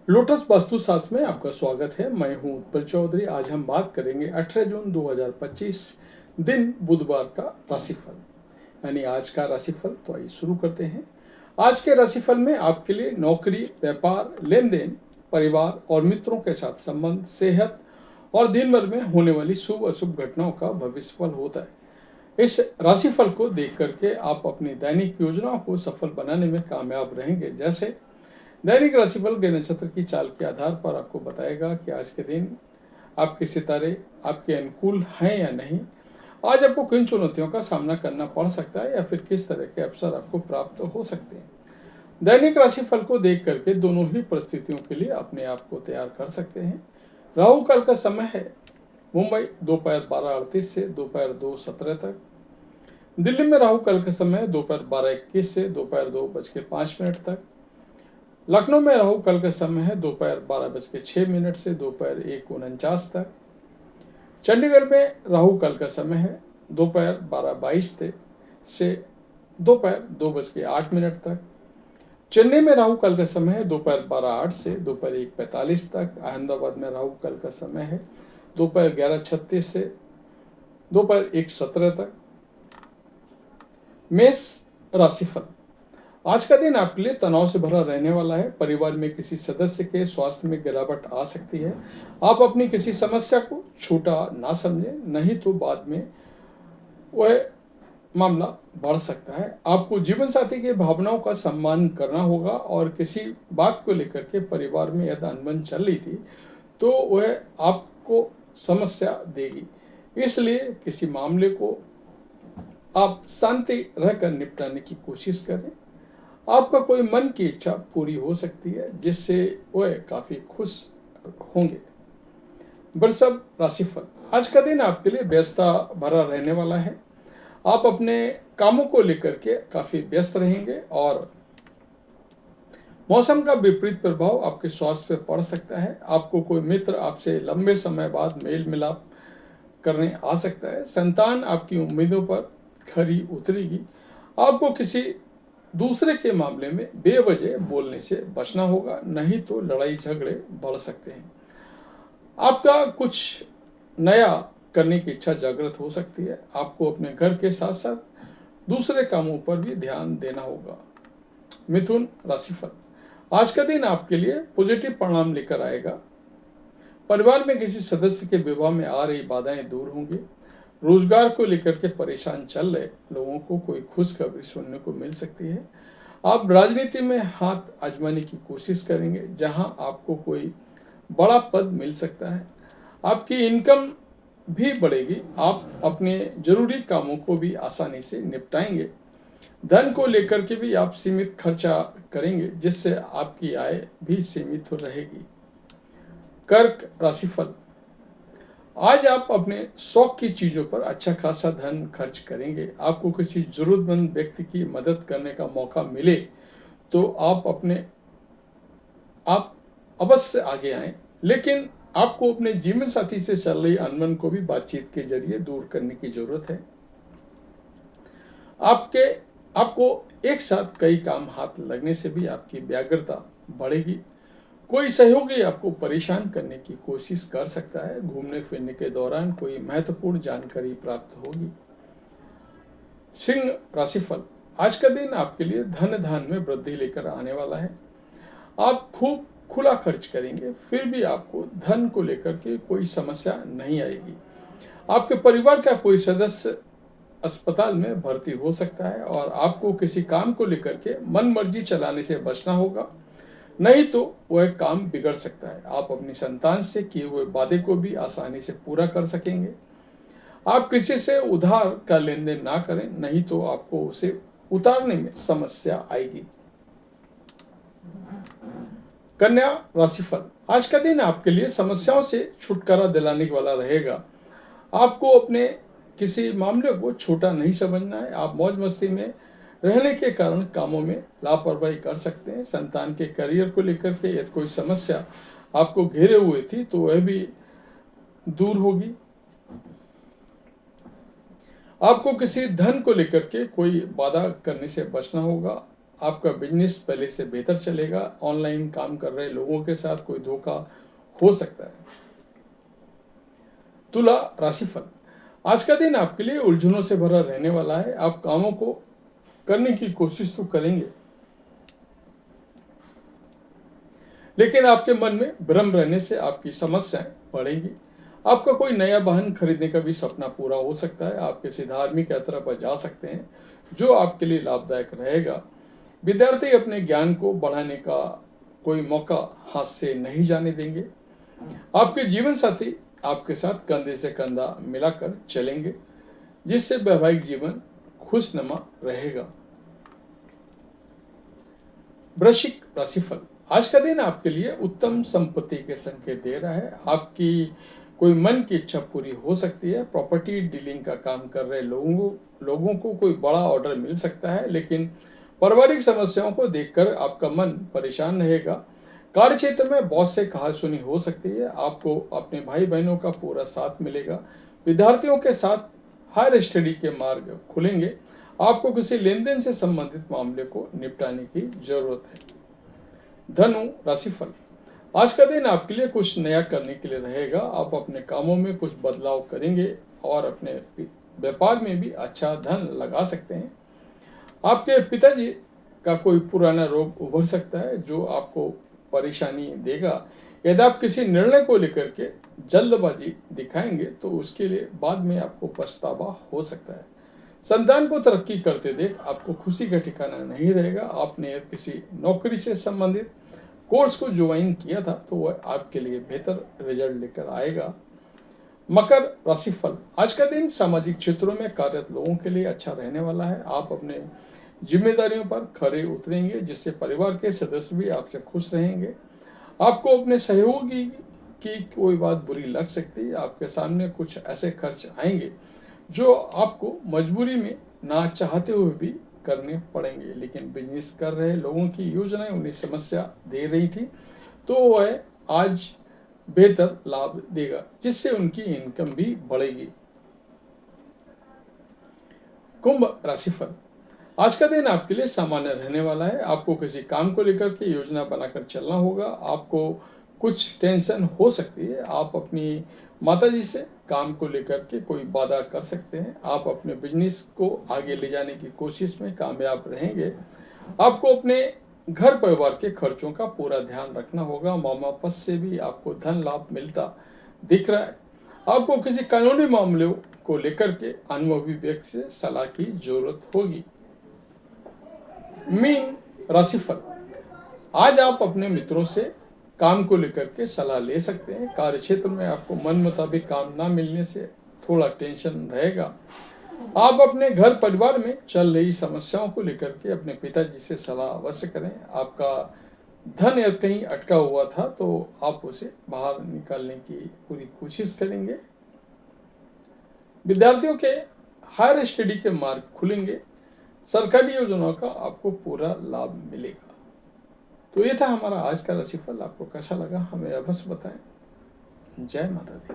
Lotus वास्तुशास्त्र में आपका स्वागत है। मैं हूं उत्पल चौधरी। आज हम बात करेंगे 18 जून 2025 दिन बुधवार का राशिफल, यानी आज का राशिफल। तो आइए शुरू करते हैं। आज के राशिफल में आपके लिए नौकरी, व्यापार, लेन देन, परिवार और मित्रों के साथ संबंध, सेहत और दिन भर में होने वाली शुभ अशुभ घटनाओं का भविष्यफल होता है। इस राशिफल को देख करके आप अपनी दैनिक योजनाओं को सफल बनाने में कामयाब रहेंगे। जैसे दैनिक राशिफल के नक्षत्र की चाल के आधार पर आपको बताएगा कि आज के दिन आपके सितारे आपके अनुकूल हैं या नहीं। आज आपको किन चुनौतियों का सामना करना पड़ सकता है या फिर किस तरह के अवसर आपको प्राप्त हो सकते हैं। दैनिक राशिफल को देख करके दोनों ही परिस्थितियों के लिए अपने आप को तैयार कर सकते हैं। राहु काल का समय है मुंबई दोपहर 12:38 से दोपहर 2:17 तक। दिल्ली में राहु काल का समय दोपहर 12:21 से दोपहर 2:05 तक। लखनऊ में राहु काल का समय है दोपहर 12:06 से दोपहर 1:49 तक। चंडीगढ़ में राहु काल का समय है दोपहर 12:22 से दोपहर 2:08 तक। चेन्नई में राहु काल का समय है दोपहर 12:08 से दोपहर 1:45 तक। अहमदाबाद में राहु काल का समय है दोपहर 11:36 से दोपहर 1:17 तक। मेष राशिफल, आज का दिन आपके लिए तनाव से भरा रहने वाला है। परिवार में किसी सदस्य के स्वास्थ्य में गिरावट आ सकती है। आप अपनी किसी समस्या को छोटा ना समझें, नहीं तो बाद में वह मामला बढ़ सकता है। आपको जीवन साथी की भावनाओं का सम्मान करना होगा और किसी बात को लेकर के परिवार में यदि अनबन चल रही थी तो वह आपको समस्या देगी। इसलिए किसी मामले को आप शांति रहकर निपटाने की कोशिश करें। आपका कोई मन की इच्छा पूरी हो सकती है जिससे वह काफी खुश होंगे। वृषभ राशिफल, आज का दिन आपके लिए व्यस्तता भरा रहने वाला है। आप अपने कामों को लेकर के काफी व्यस्त रहेंगे और मौसम का विपरीत प्रभाव आपके स्वास्थ्य पर पड़ सकता है। आपको कोई मित्र आपसे लंबे समय बाद मेल मिलाप करने आ सकता है। संतान आपकी उम्मीदों पर खरी उतरेगी। आपको किसी दूसरे के मामले में बेवजह बोलने से बचना होगा, नहीं तो लड़ाई झगड़े बढ़ सकते हैं। आपका कुछ नया करने की इच्छा जागृत हो सकती है। आपको अपने घर के साथ साथ दूसरे कामों पर भी ध्यान देना होगा। मिथुन राशिफल, आज का दिन आपके लिए पॉजिटिव परिणाम लेकर आएगा। परिवार में किसी सदस्य के विवाह में आ रही बाधाएं दूर होंगी। रोजगार को लेकर के परेशान चल रहे लोगों को कोई खुशखबरी सुनने को मिल सकती है। आप राजनीति में हाथ आजमाने की कोशिश करेंगे जहां आपको कोई बड़ा पद मिल सकता है। आपकी इनकम भी बढ़ेगी। आप अपने जरूरी कामों को भी आसानी से निपटाएंगे। धन को लेकर के भी आप सीमित खर्चा करेंगे जिससे आपकी आय भी सीमित हो रहेगी। कर्क राशिफल, आज आप अपने शौक की चीजों पर अच्छा खासा धन खर्च करेंगे। आपको किसी जरूरतमंद व्यक्ति की मदद करने का मौका मिले तो आप अवश्य आगे आएं, लेकिन आपको अपने जीवन साथी से चल रही अनबन को भी बातचीत के जरिए दूर करने की जरूरत है। आपको एक साथ कई काम हाथ लगने से भी आपकी व्याग्रता बढ़ेगी। कोई सहयोगी आपको परेशान करने की कोशिश कर सकता है। घूमने फिरने के दौरान कोई महत्वपूर्ण जानकारी प्राप्त होगी। सिंह राशिफल, आज का दिन आपके लिए धन धान में वृद्धि लेकर आने वाला है। आप खूब खुला खर्च करेंगे, फिर भी आपको धन को लेकर के कोई समस्या नहीं आएगी। आपके परिवार का कोई सदस्य अस्पताल में भर्ती हो सकता है और आपको किसी काम को लेकर के मन मर्जी चलाने से बचना होगा, नहीं तो वह काम बिगड़ सकता है। आप अपनी संतान से किए हुए वादे को भी आसानी से पूरा कर सकेंगे। आप किसी से उधार का लेन देन ना करें, नहीं तो आपको उसे उतारने में समस्या आएगी। कन्या राशिफल, आज का दिन आपके लिए समस्याओं से छुटकारा दिलाने वाला रहेगा। आपको अपने किसी मामले को छोटा नहीं समझना है। आप मौज मस्ती में रहने के कारण कामों में लापरवाही कर सकते हैं। संतान के करियर को लेकर के यदि कोई समस्या आपको घेरे हुए थी तो वह भी दूर होगी। आपको किसी धन को लेकर के कोई वादा करने से बचना होगा। आपका बिजनेस पहले से बेहतर चलेगा। ऑनलाइन काम कर रहे लोगों के साथ कोई धोखा हो सकता है। तुला राशिफल, आज का दिन आपके लिए उलझनों से भरा रहने वाला है। आप कामों को करने की कोशिश तो करेंगे, लेकिन आपके मन में भ्रम रहने से आपकी समस्याएं बढ़ेंगी। आपका कोई नया वाहन खरीदने का भी सपना पूरा हो सकता है। आप किसी धार्मिक यात्रा पर जा सकते हैं जो आपके लिए लाभदायक रहेगा। विद्यार्थी अपने ज्ञान को बढ़ाने का कोई मौका हाथ से नहीं जाने देंगे। आपके जीवन साथी आपके साथ कंधे से कंधा मिलाकर चलेंगे, जिससे वैवाहिक जीवन खुशनुमा रहेगा। वृश्चिक राशिफल, आज का दिन आपके लिए उत्तम संपत्ति के संकेत दे रहा है। आपकी कोई मन की इच्छा पूरी हो सकती है। प्रॉपर्टी डीलिंग का काम कर रहे लोगों को कोई बड़ा ऑर्डर मिल सकता है, लेकिन पारिवारिक समस्याओं को देखकर आपका मन परेशान रहेगा। कार्य क्षेत्र में बॉस से कहासुनी हो सकती है। आपको अपने भाई बहनों का पूरा साथ मिलेगा। विद्यार्थियों के साथ हायर स्टडी के मार्ग खुलेंगे। आपको किसी लेन देन से संबंधित मामले को निपटाने की जरूरत है। धनु राशिफल, आज का दिन आपके लिए कुछ नया करने के लिए रहेगा। आप अपने कामों में कुछ बदलाव करेंगे और अपने व्यापार में भी अच्छा धन लगा सकते हैं। आपके पिताजी का कोई पुराना रोग उभर सकता है जो आपको परेशानी देगा। यदि आप किसी निर्णय को लेकर के जल्दबाजी दिखाएंगे तो उसके लिए बाद में आपको पछतावा हो सकता है। संतान को तरक्की करते देख आपको खुशी का ठिकाना नहीं रहेगा। आपने किसी नौकरी से संबंधित कोर्स को ज्वाइन किया था तो वह आपके लिए बेहतर रिजल्ट लेकर आएगा। मकर राशिफल, आज का दिन सामाजिक क्षेत्रों में कार्यरत लोगों के लिए अच्छा रहने वाला है। आप अपने जिम्मेदारियों पर खरे उतरेंगे, जिससे परिवार के सदस्य भी आपसे खुश रहेंगे। आपको अपने सहयोगी की कोई बात बुरी लग सकती है। आपके सामने कुछ ऐसे खर्च आएंगे जो आपको मजबूरी में ना चाहते हुए भी करने पड़ेंगे, लेकिन बिजनेस कर रहे लोगों की योजनाएं उन्हें समस्या दे रही थी तो वह आज बेहतर लाभ देगा, जिससे उनकी इनकम भी बढ़ेगी। कुंभ राशिफल, आज का दिन आपके लिए सामान्य रहने वाला है। आपको किसी काम को लेकर के योजना बनाकर चलना होगा। आपको कुछ टेंशन हो सकती है। आप अपनी माताजी से काम को लेकर के कोई वादा कर सकते हैं। आप अपने बिजनेस को आगे ले जाने की कोशिश में कामयाब रहेंगे। आपको अपने घर परिवार के खर्चों का पूरा ध्यान रखना होगा। मामा पद से भी आपको धन लाभ मिलता दिख रहा है। आपको किसी कानूनी मामले को लेकर के अनुभवी व्यक्ति से सलाह की जरूरत होगी। मीन राशिफल, आज आप अपने मित्रों से काम को लेकर के सलाह ले सकते हैं। कार्य क्षेत्र में आपको मन मुताबिक काम ना मिलने से थोड़ा टेंशन रहेगा। आप अपने घर परिवार में चल रही समस्याओं को लेकर के अपने पिताजी से सलाह अवश्य करें। आपका धन यदि कहीं अटका हुआ था तो आप उसे बाहर निकालने की पूरी कोशिश करेंगे। विद्यार्थियों के हायर स्टडी के मार्ग खुलेंगे। सरकारी योजनाओं का आपको पूरा लाभ मिलेगा। तो ये था हमारा आज का राशिफल। आपको कैसा लगा हमें अवश्य बताएं। जय माता दी।